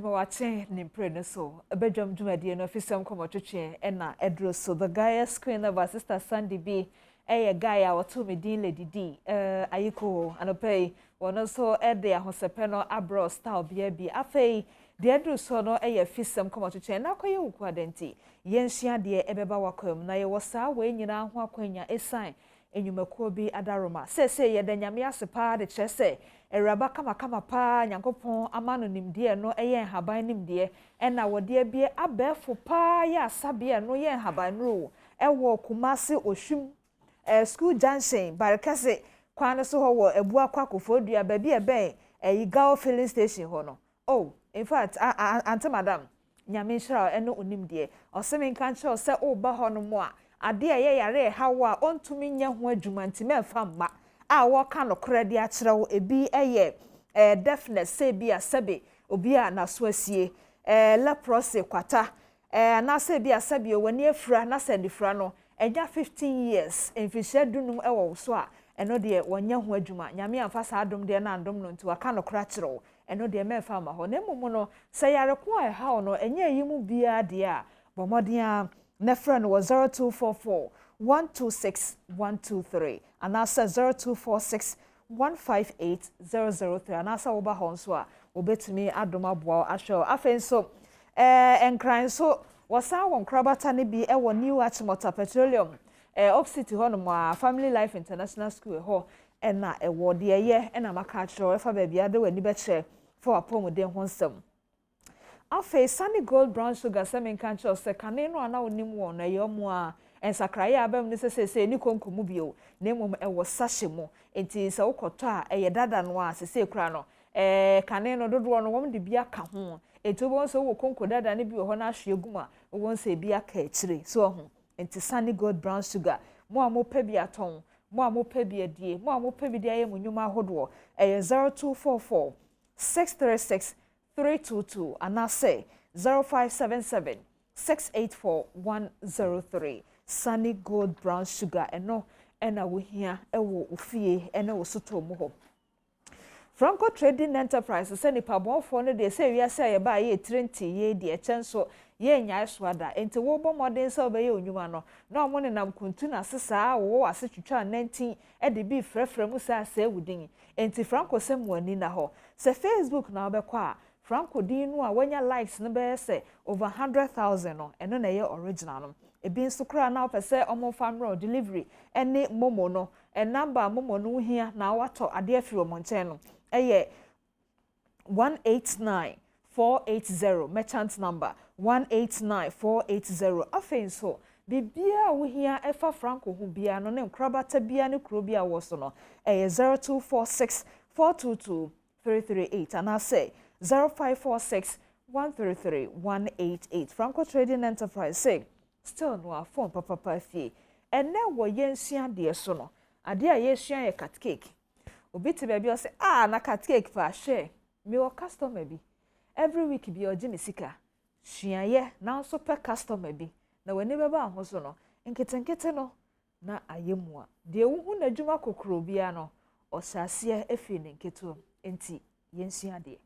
ma wache ni mpre so Badwam dwumadi no fisam komotwetwe na edro so the guy screen of our sister Sandy B guy a wato me din Lady D ayiko anopei wono so de ahosepe no abro style bi afei de edro so no fisam komotwetwe na akoye ukwadenti yenhia de ebeba wakom na ye wosa we nyina ho akwanya esan enyumakuo bi adaroma sese ye da nyame asepa de kyerese Eraba kama pa nyankopon amano nimde no eye haban nimde na wode bie abefo pa ya asabe no ye haban ro ewo kumase ohwim school junction barekase kwan so ho wo ebu akwakofodua ba bi ebe Igao filling station ho no oh in fact ante madam nyame hira eno onimde oseme nka nche se oba ho no mo a ade ye yare hawa ontumi nya ho adwuma ntime fa mma a waka no kredi a kirewo ebi deafness say bi asabe obi a naso asie leprosy kwata na say bi asabe wani afura na sendifura no enya 15 years enfihye dunum ewo so a eno de wonya ho adwuma nyame amfa sa adom de na andom no nti waka no kra kirewo eno de mefa ma ho na mumu no say yare ko a ha no enya yimu bia de a bomodin a na friend was 0244 126 and that's 0246 158 003 and that's oba honso a obetumi adoma boa ahwe afen so enkran so wasa won krabata ne bi ewo new achimota petroleum oxity hono a family life international school ho na ewo de ye na maka achro efa ba bia de wani be che for apomuden ho nsem afen sunny gold brown sugar semen kan cho se kane no ana onim won na yomo a ensakraya abam ne sese ni konkomu bio na emom ewo sahye mu enti se wokoto a dada no a sese kura no kane no dodo no wom de bia ka ho enti wo so wo konko dada ne bi ho na ahwe guma wo nse bia ka akire so ho enti sunny gold brown sugar mo a mo pa bi aton mo a mo pa bi adie mo a mo pa bi de ayem nyuma ahodo 0244 636 322 and I say 0577 684 103 Sunny Gold Brown Sugar eno wo hia ewo ofie ene wo soto mu ho Franco Trading Enterprise say ni pabonfo no de say wi say ye ba ye 30 ye de chenso ye nya swada enti wo bo modern say obaye onwuma no na omo ne nam kuntu na sesa wo ase twitwa 19 e de bi frefre mu say ase wudin enti Franco say mu ani na ho say Facebook na obekọ a Franco dinu a wanya likes no be say over 100,000 no eno na ye original no ebi nso kra na opese omo family delivery ene momo no number momo no hia na wato ade afiri omo nchen no eye 189480 merchant number 189480 afen so bibia wo hia efa Franco hu bia no ne nkrabata bia ne kro bia wo so no eye 0246 422 338 and I say 0546 133 188 Franco Trading Enterprise say still no phone papa fie ene wo yensua de so no ade a yesua ye cat cake obiti baby o say na cat cake fa share me wo customer bi every week bi oje me sika sua ye na so per customer bi na wani beba ho so no nkete no na ayemu a de wo hu na dwuma kokoro bia no o sase efi ne nketo enti yensua de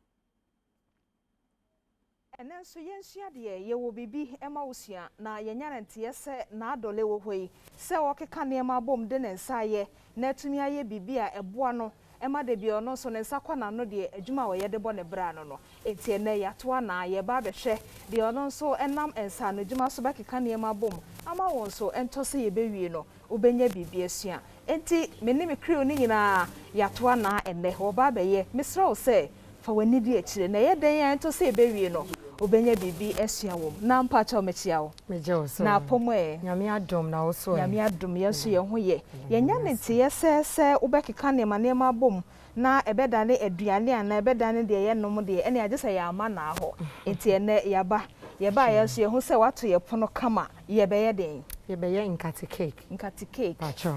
enen so yensua de ye wo bibi ema wosua na yenyanante yese na adole wo hoi se wokeka ne ema bom de ne nsa ye na atumi aye bibi a eboa no ema de bi ono so ne nsa kwa na no de adwuma wo ye de bo ne bra no enti ene yato na ye ba be hwe de ono so enam ensa no adwuma so bekeka ne ema bom ama won so ento se ye bewie no obenya bibi asua enti meni me krio ni nyina yato na ene ho ba be ye misra o se fa wani di akire na ye den ya ento se bewie no obenya bibi asua wo na mpacha o mechia wo meje so na pomo nyame adom na wo so nyame adom yeso ye ho ye yenya ne tie yesese ubekeka ne manema bom na ebeda ne aduane ana ebeda ne de ye nom de ene agese ya ama na ho enti ene yaba yeso ye ho se wato ye pono kama ye beye den ye beye nkate cake pacho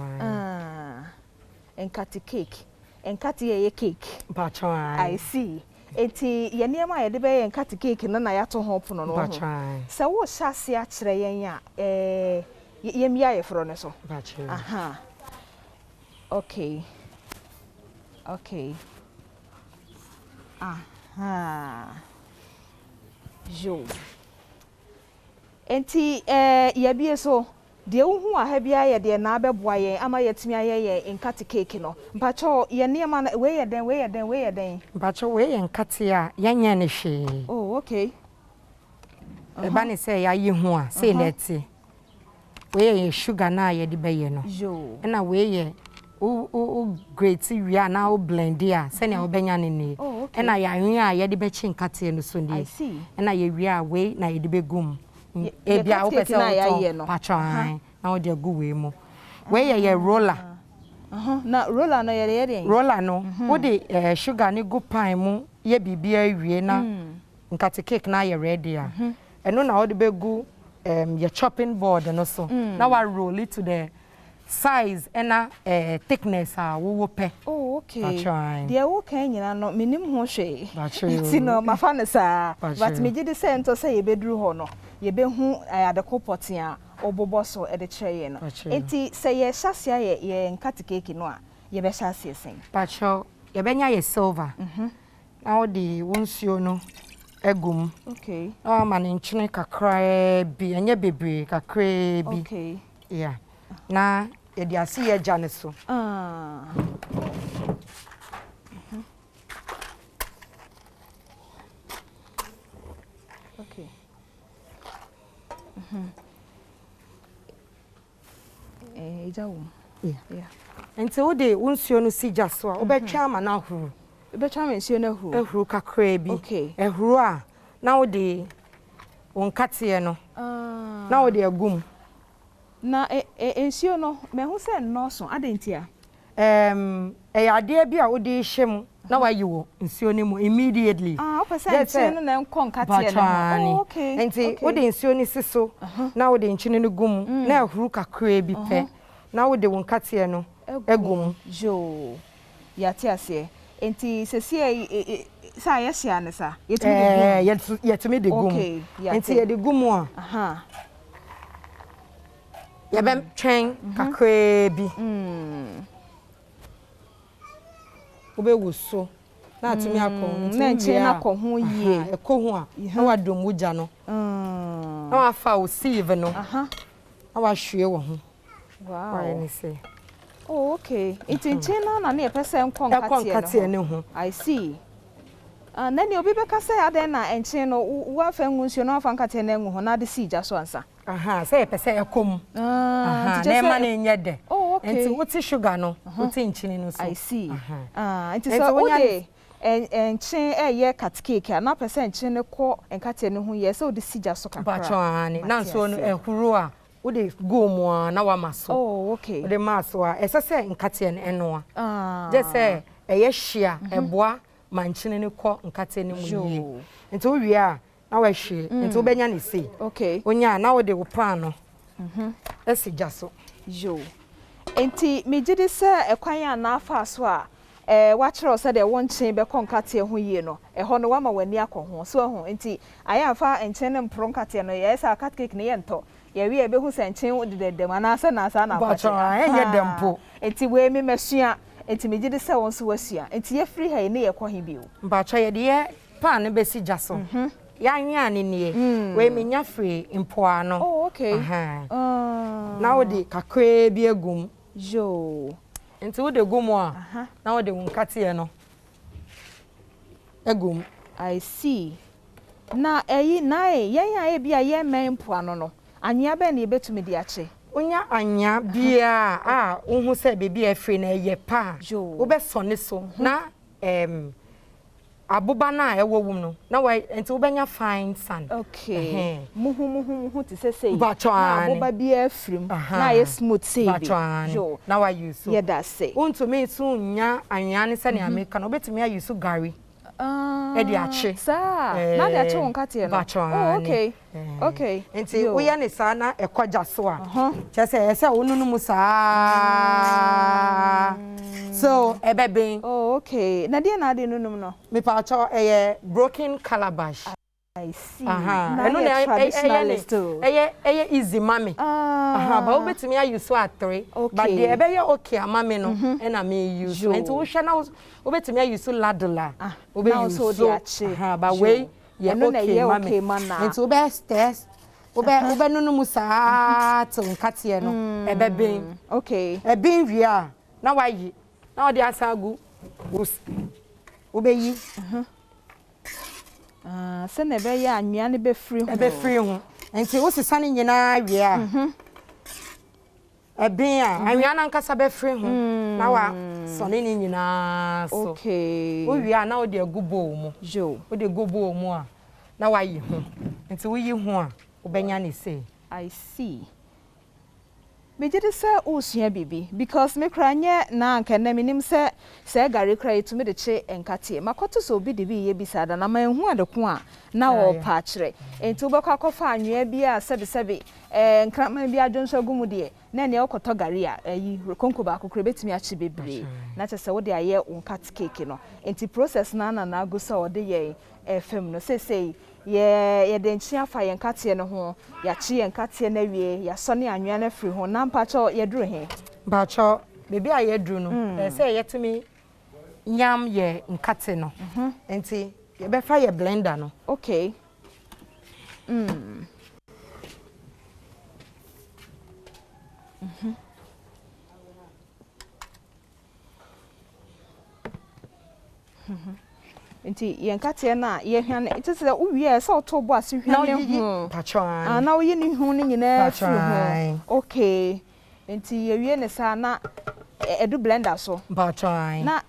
nkate cake nkate ye cake pacho I see eti ye niema ye de be nkate cake na ya to ho pono no se wo hyase a kire yen a ye mia ye fro ne so pacho aha okay aha Jo. Enti ye bie so de wo a ha bia ye de na abeboa yen ama yetimi aye nkate cake no. Mpacho ye niam na we ye den. Mpacho we ye nkate a yenye ne hwe. Oh, okay. Eba ne say ya ye ho a say leti. We ye sugar na ye de beye no. Jo. Na we ye o great wi na o blend a se ne obenya ne ne. Na ya hwe a ye de be chi nkate no so ne. I see. Na ye wi a we na ye de be gum. Ebia wo pese o patron na wo de agu we mu we ye roller na roller no ye roller no wo de sugar ni go pan mu ye bibia awie na nkate cake na ye ready a eno na wo de be gu your chopping board no so na wa roll it to the size and thickness wo pe. Oh, okay. Patron de wo kan nyina no minim ho hwe patron ti no mafa ne sa but me gidi se ento se ye beduru ho no ye be hu adeko potin a obobo so e de kire no enti se ye hyasia ye nkate cake no a ye be hyasia sen patron ye benya ye silver na wo de wonsuo no egum okay ma ne nchene kakra bi enye bebre kakra bi okay yeah na ye de ase ye gya ne so okay Jawo. Yeah. Enti wo de wonsuo no si gya so a wo betwa ama na huru. Wo betwa ma nsuo na huru. Ehuru kakra bi. Okay. Ehuru a na wo de wonkate no. Na wo de agum. Na nsuo no me hu se no so adentia. Ade bi a wo de hyem na wa yi wo nsuo ne mu immediately. O pese no na nko nkate no. Okay. Enti wo de nsuo ni siso na wo de nchine no gum na ehuru kakra bi pe. Na wo de wonkate no egum. Jo. Yati ase. Enti sesi sa yehia ne sa. Yetumi de gum. Okay. Enti ye de gum a. Ye bem twen kakra bi. Obe wuso na atumi akọ na nche na akọ ho yie ekọ ho a na wadom wuja no na wafa o sieve no na wahwe wo ho wow why ni say oh okay iti nche na na pese nkọ nkate ne ho I see na ni obi beka say ade na enche no wa fa ngunsuo na fa nkate na ngu ho na de si ja so ansa say pese ekom na ma na enye de enti wuti sugar no wuti nchini no so I see enti so ode enche eye cat cake na pese enche ne ko enkate ne ho ye so de sija so kakra bachani na so no ehuru a ode go mu na wa maso oh okay ode maso a esese nkate ne eno a je say eye hia eboa manchine ne ko nkate ne mu ye enti wo wi a na wa hwe enti wo benya ne sei okay onya na wo de wo pan no esija so jo enti megidi se ekwan ya na afa so a wa kire se de wonchen be konkate ho yie no ho no wa ma wani akọ so ho enti aya afa enchen ne mpro nkate no ye sa cat cake ne ye nto ye wi e be hu se enchen de dem anasa na asa na afa enye dempo enti we mi mesua enti megidi se won so wasua enti ye free ha ne ye kọ he bi o mbacha ye de pan ne be si jaso ya nwa ne nie we menya free mpoa no oh okay na wo de kakra bi agum jo enti wo de gum a na wo de wonkate no agum I see na yen ya bia ye men mpoa no anya be na ebetumi de ache onya anya bia a wo se bebi afre na ye pa wo be sone so na abuba na ewo wum no na wa enti wo benya fine sand okay muhu ti se na abuba bi afrim na ye smooth say bi jo na wa use ye da say unto me so nya anya ne se ne ameka no betumi ya use gari e di ache sa na de ache wonkate no oh okay okay enti wo ye ne sa na ekwaja so a chese ese onunu mu sa so ebeben oh okay na de na de nunum no me pa cho broken calabash I see eno na traditionalist eye easy mami ba obetimi ayu so at 3 but the ebe ye okay amami no na me use enti wo hwe na obetimi ayu so ladula obe use so ba we okay mama nti wo be stairs wo be no mu saa to nkate no ebe ben okay ben wi a na wayi na odi asagu wo be yi se na be ya anwea ne be free ho nti wo sesa ne nyina wi a ben a anwea na nkasa be free ho na wa so ne nyina so okay wo wi a na odi agubo mu jo odi gobo mu a na wayi ho nti wo yi ho a wo benya ne say I see. Me did say osua bibi because me kranye na anka na minim say gari kra to me de che Nkate makoto so bi de bi ye bisada na manhu adeko a na wo pa kire enti wo bekwa kofa anwea bi a sebi nkraman bi adwonso gumu de na ne okoto gari a yi konko ba kokore betimi a chi bebre na che se wo de aye Nkate cake no enti process na go so wo de ye fem no say ye de nchia fa ye Nkate no ho ya chi ye Nkate na wie ya so ne anwea na firi ho na mpacho ye duru he bacho bebi a ye duru no say yetimi nyam ye Nkate no enti ye be fa ye blender no okay Nti ye Nkate na ye hwan it is that uwie so to bo ase hwan ne ho pacho na wo ye ni hu ne nyina firi ho okay nti ye wie ne sa na edu blender so pacho na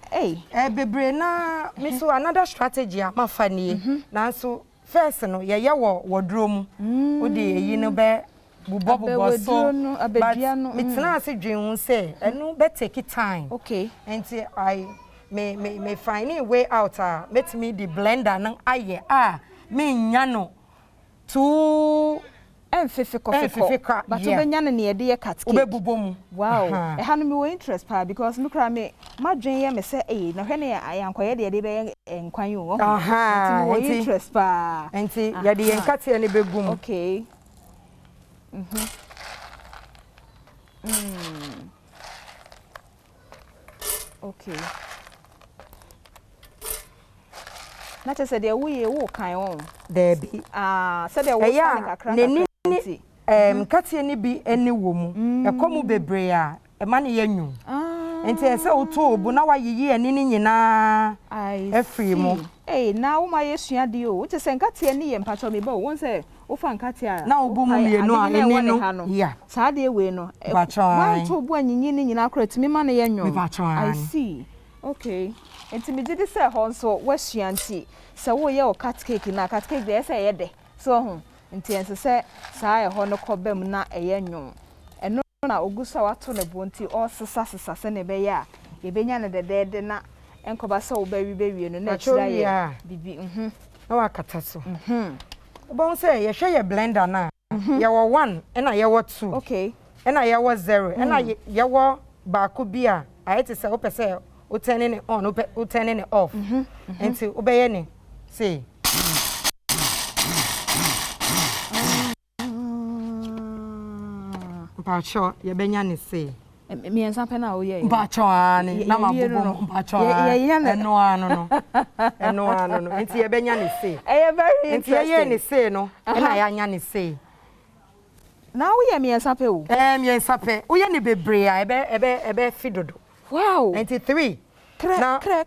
bebre na me so another strategy a mafanie na so first no ye wo drum wo de yi no be bubo so abedua no mitena ase dwen hu say enu be take time okay nti I me find a way out let me the blender na aye me nya no to enfifi but you be nya na ne de ye cat cake obebubo mu wow e ha no me wo interest pa because me kra me madwen ye me say na hwe ne ayankoye de be enkwan yo aha wo interest pa enti ye de Nkate ne begum okay okay na che se de wo kan won there be se de wo kan kakra Nkate ne bi eni wo mu ekomu bebre a e ma ne yanyu enti ese oto obu na wayiyi eni ni nyina efri mu na wo ma yesua de o che se Nkate ne ye mpacho me ba won se wo fa Nkate a na obu mu ye no a eni no ya sa de we no wa to obu anyinyi ni nyina akra timi ma ne yanyu I see okay enti me did say ho so wasua nti se wo ye o cat cake na cat cake de say ye de so ho nti ense se saa ye ho no kobam na eye nwu eno na ogusa wato ne bo nti o sesa se ne be ya ye benya ne de na enkoba se wo ba wi be wie no na kira ye bibi na wakata so bon say ye hwe ye blender na ye wo 1 na ye wo 2 okay na ye wo 0 na ye wo ba ko bi a ayete se wo pese o turning it on o turning it off until obey ni see Bacho ye benya ni say me ensa pe na o ye bacho ani na mabubo bacho eno ano no until ye benya ni say very interesting until ye ni say no na ya nya ni say na wo ye me ensa pe o me ensa pe wo ye ni bebre a ebe fidodo wow 93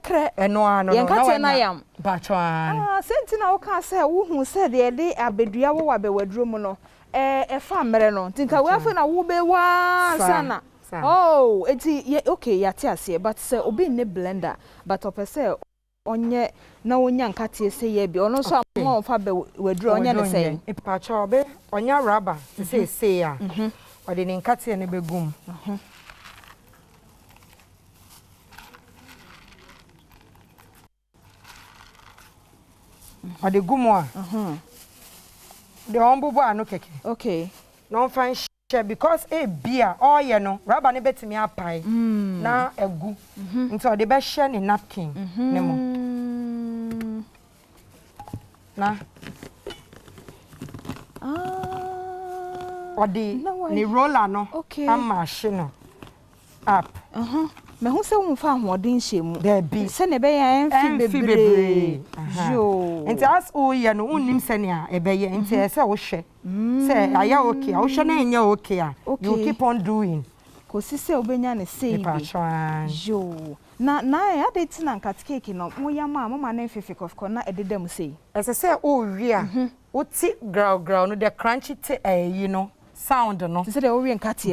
kre eno ano ye Nkate na yam bachwan sentina wo ka say wo hu say de abedua wo wa be waduro mu no e fa mere no tinka we afa na wo be wa sana oh eti okay ya ti ase but say obi ne blender but opese onye na wonya Nkate say ye bi ono so amon fa be waduro onye ne say e pacha obe onya rubber say a ode ne Nkate ne begum ode gumo a de ombubo anu keke okay no fan share because bia oye no rubber ne betimi apai na egu nti ode be share ne napkin ne mo na ode ni roller no ama hye no up me hu se wo fa hodin hyemu there be se ne be ya enfi bebre Jo. Nti as o ye no unnim senia ebeye nti ese wo hwe. Say aya okay, wo hwe na enya okay a. You keep on doing. Ko sise obenya ne sei bi. Jo. Na ya dey tina Nkate cake no mo yama mama na fefe kofko na ededam sei. Ese say o wi a, wo ti grow no the crunchy you know sound no. Ti say dey o wi Nkate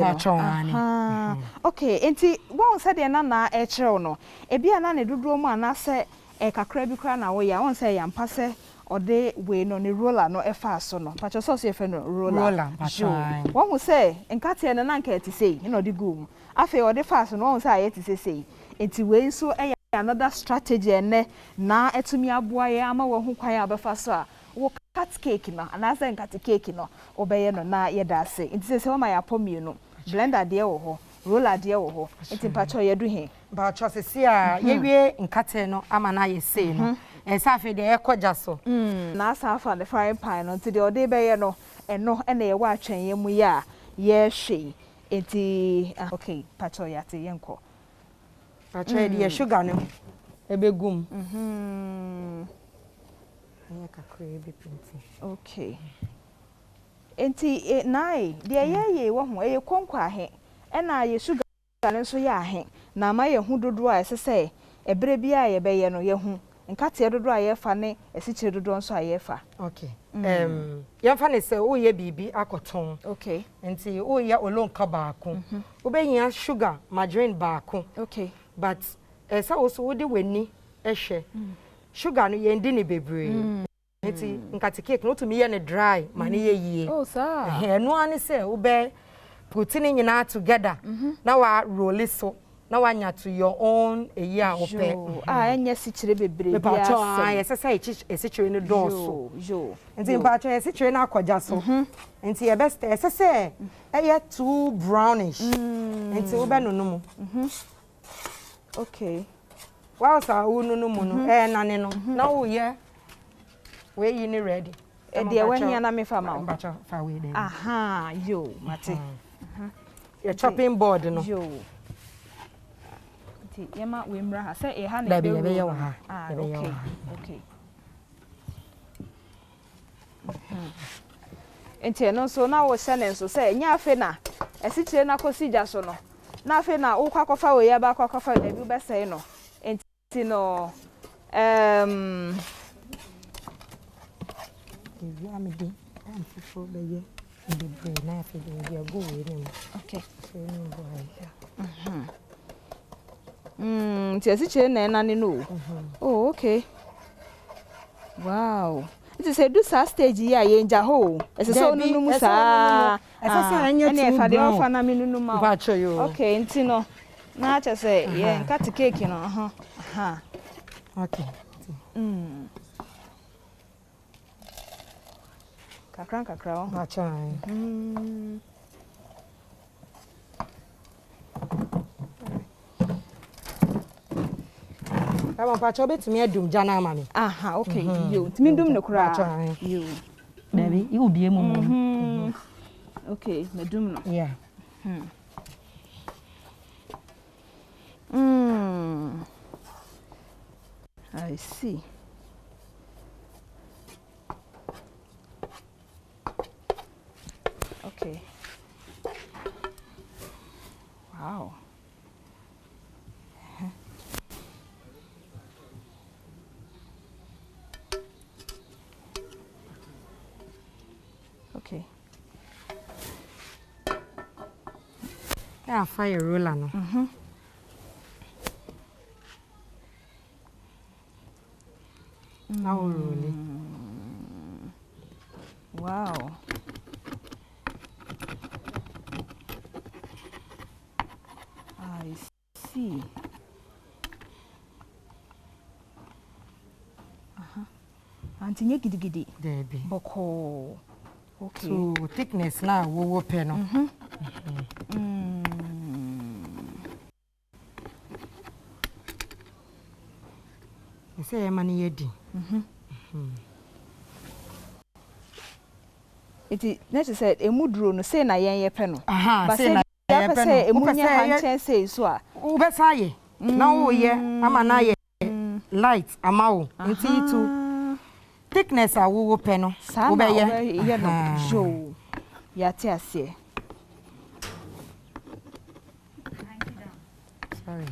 no. Okay, enti won say dey na e kire no. E bia na ne dodo mu ana se kakra bi kra na wo ya won say ya mpa se ode we no ne roller no e fa so no. Pacho so se fe no roller. Won hu say Nkate na Nkate sei na ode gum. Afi ode fa so no won say ayeti sei. Enti we so another strategy ene na etumi aboa ye ama wo ho kwan abefa so a wo cut cake no ana say Nkate cake no obeye no na ye da ase enti se wo ma ya pomie no blender de wo ho roller de wo ho enti pacho ye du he ba cho se si a ye wie Nkate no ama na ye sei no safi de e koja so na safa the frying pan no enti de ode beye no eno na ye wa atwen ye mu ya ye hwe enti okay pacho ya te yenko pacho de sugar no ebegum aya kakra ebe pinti okay enti nai de ye wo ho e konkwa he na ye sugar no so ya he na ma ye hu dodo a sese ebre bia ye be ye no ye hu Nkate dodo a ye fa ne esichire dodo nso a ye fa okay ye fa ne se o ye bibi akoton okay enti o ye olonka baako obehia sugar margarine baako okay but esa wo so wo de wani ehwe sugar no ye ndi ne bebre enti Nkate cake no to me ye ne dry ma ne ye yie oh sir eno ani se wo be put in nyina together na wa roll it so na wa nya to your own year ope enya sichire bebre bia esichire ne doso enti mpacho esichire na akwaja so enti ye best esese eye too brownish enti wo be nonumu okay wa sa wo nonumu no nane no na wo ye we yi ni ready de we hia na me fa ma mpacho fa we dey aha yo mate your chopping board no yo yema we mra ha say e ha na be ye wa ha okay enti no so na wo se ne so say nya afe na esichire na kosija so no na afe na wo kwakofa we ya ba kwakofa na bi be say no enti no evi amede am fufo be ye the brain na afe de go we ni okay so ni bo ha ti esichire na nane no oh okay wow it is a do sa stage ya ye nja ho esese nunu mu sa esese anya tu na fa de ofa na minunu ma ba cho yo okay nti no na acha se ye Nkate cake no aha okay kakra ba cho Kama pacho betumi adum jana ama me. Aha, okay. Yo, timi dum no kura. Yo. Baby, you be mu. Okay, me dum no. Yeah. I see. Okay. Wow. Okay. Yeah, fire roller no. Now roll it. Wow. I see. Antinye gidi. Debi. Boko. Okay. So thickness na wo pe no. Say mani yedi. Iti necessary emuduro no say na yen ye pe no. Aha, say na yen pe no. Say emunya hanchen say so a. Wo be say na wo ye ama na ye light ama wo. Nti itu thickness a wo pe no wo be ye no jo ya ti ase sorry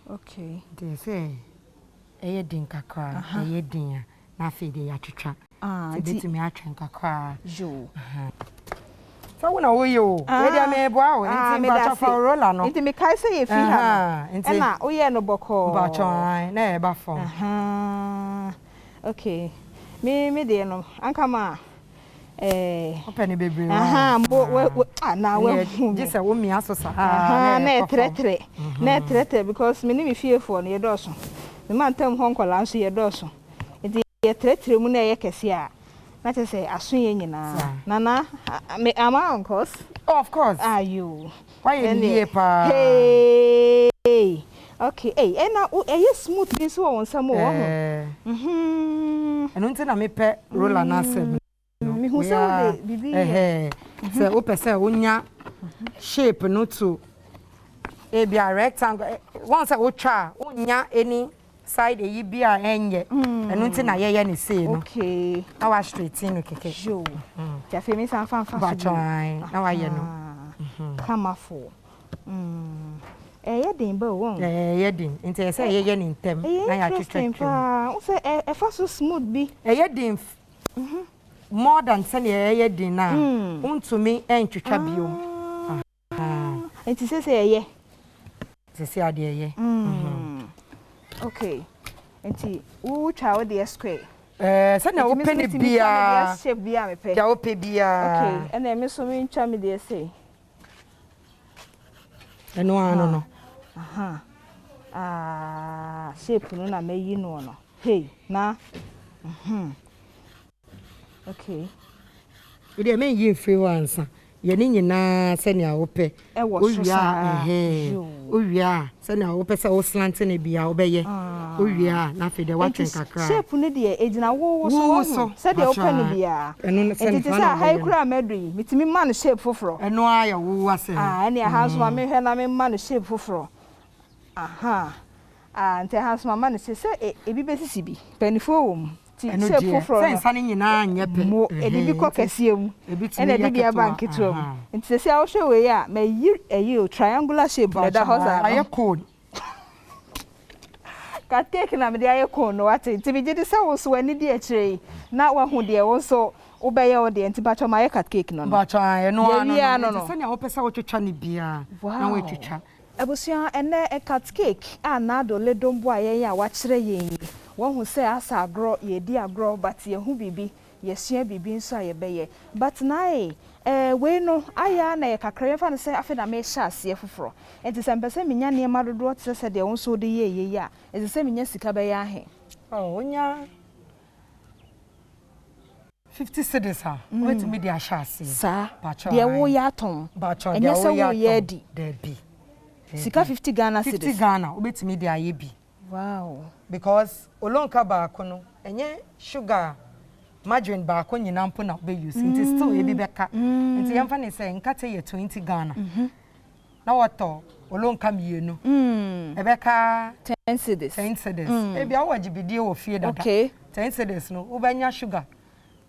okay they say eye din kakra eye din na fe de ya twetwa betimi atwen kakra jo so wona wo yo we dia me boa wo nti ba cha for roller no nti me kai say ye fi ha no na wo ye no boko ba chon na e ba fo okay me de no anka ma open ni bebre mbo na we just wo mi aso sa na tretre because me ni me fie fo no ye doso me man tam honkola nso ye doso nti ye tretre mu na ye kese a na te say aso ye nyina nana me ama uncles of course are you why you pa hey okay na ye smooth bi so won sam wo eno nti na me pe roller na sem mi hu se wo de bibi se o pese onya shape no to e bia rectangle once o twa onya any side e bia enye eno nti na ye ne say no okay na wa straight no keke jo ja fe mi san fan ba try na wa ye no kama fo ye din ba won ye din nti e say ye ni ntem na ya twetwa o say e fa so smooth bi ye din more than say ye din na untumi entwetwa biom nti say ye say ade ye okay enti wo twa wo de square say na wo pe ni bia shape bia me pe ja wo pe bia okay ena me so me twa me de say eno ano no shape no na me yi no no hey na okay ide me yi free once ye ni nyina se ne wo pe owia owia se ne wo pe se wo slant ne bia wo be ye owia na fe de watwen kakra shape no de ejina wo so se de wo pe no bia enti se high kura medui mitimi man shape foforo eno aya wo ase ene ha so ma me hwe na me man shape foforo ante ha so ma man se ebi besisi bi panifo wo mu ti shape foforo se nsa ne nyina anye pe edi bi ko kasiem ene di bia bank to enti se a wo hwe we ya ma yi triangular shape na da hoza aye cone ka take na me de aye cone no ati ti bi gidi se wo so ani di akire na wa hu de wo so wo be ye wo de enti ba cho ma ye cut cake no ba cho no ano se ne wo pesa wo twetwa ne bia na wo twetwa abusia ene cut cake na do le dombo aye ya wa kire yen won hu say asa agro ye di agro but ye hu bibi ye sua bibi nso aye beye but na we no aya na ye kakra ye fa no say afi na me sha ase foforo enti se mpese menya ne ma dodo se de won so de ye ya enti se menya sika be ya he onya 50 cedis ha wait me dia sha ase sa de wo ya ton enye se wo ye di de bi sika 50 Ghana cedis 50 Ghana obetimi dia ye bi wow because olonka ba kono enye sugar margarine ba ko nyina mpo na be use it still e bi beka nti yemfa ne say nkate ye 20 Ghana na wato olonka mienu e beka 10 cedis e bia wo gibidie wo fie dada okay 10 cedis no wo banya sugar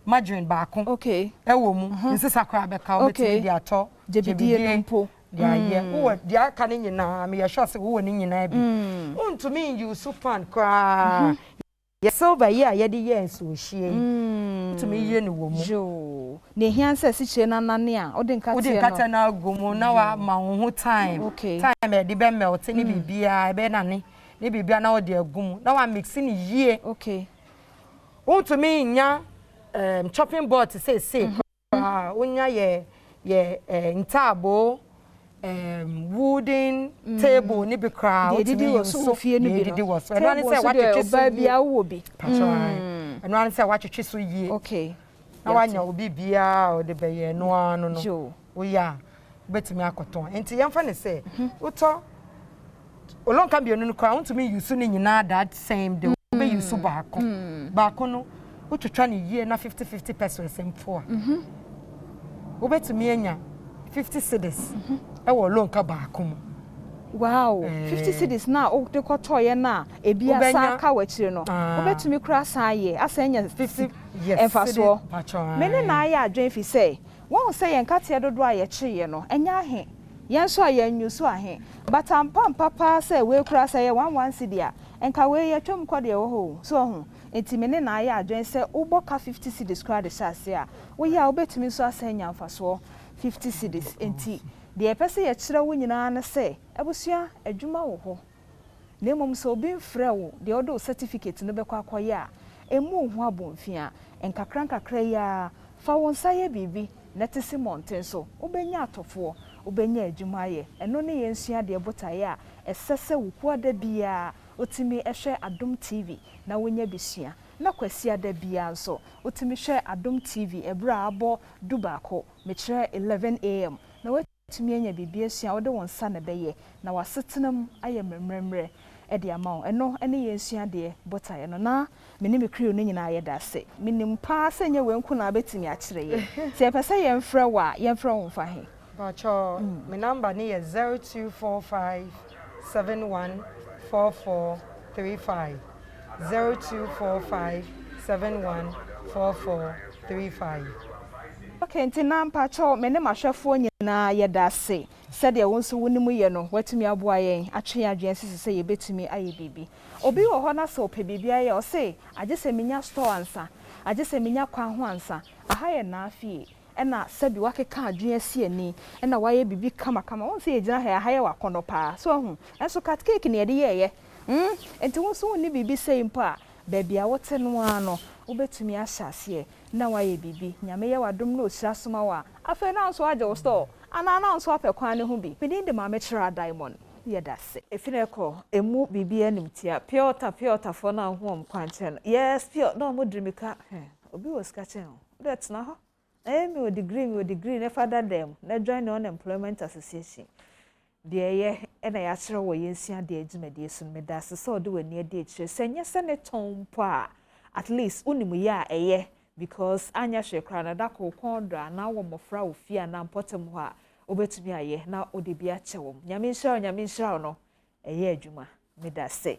margarine ba ko okay e wo mu nsesa kwa beka wo betimi dia to gibidie mpo dia ye wo dia ka ne nyina me ye sure se wo ni nyina bi untumi use pan kwa ye silver ye de ye nso hie untumi ye ne wo mu jo ne hianse si chire na nane a odi nkate na agomu na wa ma ho time time e de be melt ne bibia e be nane ne bibia na odi agomu na wa mix ne yie okay untumi nya chopping board say unya ye ntabo wooden table ni be crowd didi wo so fie ni bi didi wo so eno an say watwetwe so ba bia wo bi eno an say watwetwe so yie okay na wanya obi bia o de be ye no anu no jo o ya betimi akoton enti yemfa ne say uto olonka bienu no kwa untumi use ni nyina that same day be use baako no utwetwa ne yie na 50 pesos empo wobetumi anya 50 cedis ewo loan ka baako mu. Wow, 50 cedis na o de kotoye na ebi asa ka wachire no obetumi kura san ye asa nya 50 enfaso mene na aya adwen fi say won say yen Nkate dodo a ye cheye no enya he yen so aya nyuso ahe but ampam papa say we kura say 11 cedi a enka we ye twem kwode wo ho so ho enti mene na aya adwen say uboka 50 cedis kura de shase a wo ya obetumi so asa nya enfaso 50 cedis enti de epese ye kire wo nyina na say abusua adwuma wo ho na emom so obi mfrɛ wo de odo certificate no bekwa akoye a emu ho abonfia enkakra ya fa won saye bibi na tese mountain so obenya atofo obenya adwuma ye eno ne yensua de botaye a esese wuku da bia otimi ehwe Adom TV na wonya bisua na kwasi ada bia nso otimi hwe Adom TV ebra abo dubako mekire 11 am na watimi anya bibi asua wode won sa na beye na wasetenam aye memremre ede ama eno ene yensua de botaye no na meni me krio ne nyina ye da se menim pa senye wenku na betimi a kire ye se pese ye mfrɛ wa ye mfrɛ won fa he ba cho me number ne ye 0245 714435 0245 714435. Okay, nti na mpa cho mene mahwefo nyina ye da se sede wonso wonimu ye no watumi aboa yen atwe adwen sisi ye betumi aye bibi obi wo ho na so pe bibi aye o se agese minya store ansa agese minya kwan ho ansa aha ye na afie ena sabi wakeka adwen asi ani ena waye bibi kama won se ye gina ha ye wakono pa so hu enso cat cake ne ye ye enti wonso woni bibi sei mpa baby a wote no ano wobetumi ahyase na waye bibi nyame ye wadom na osira soma wa afa na nso aje wo store ana na nso apekwan ne ho bi pedi de ma mechira diamond ye dase efineko emu bibi animtia pure for na ho kwanchen yes pure no mo drimika obi was catching that na ho me degree ne father them na join unemployment association de ye na ya kire wo yensia de adwumade sun me dase so de wani de kire senye sene tompo a at least unimu ya eye because anya hwekra na da kokondra na wo mofra wo fia na mpotem ho a obetumi aye na ode bia kyewom nyame nhyira no eye adwuma me dase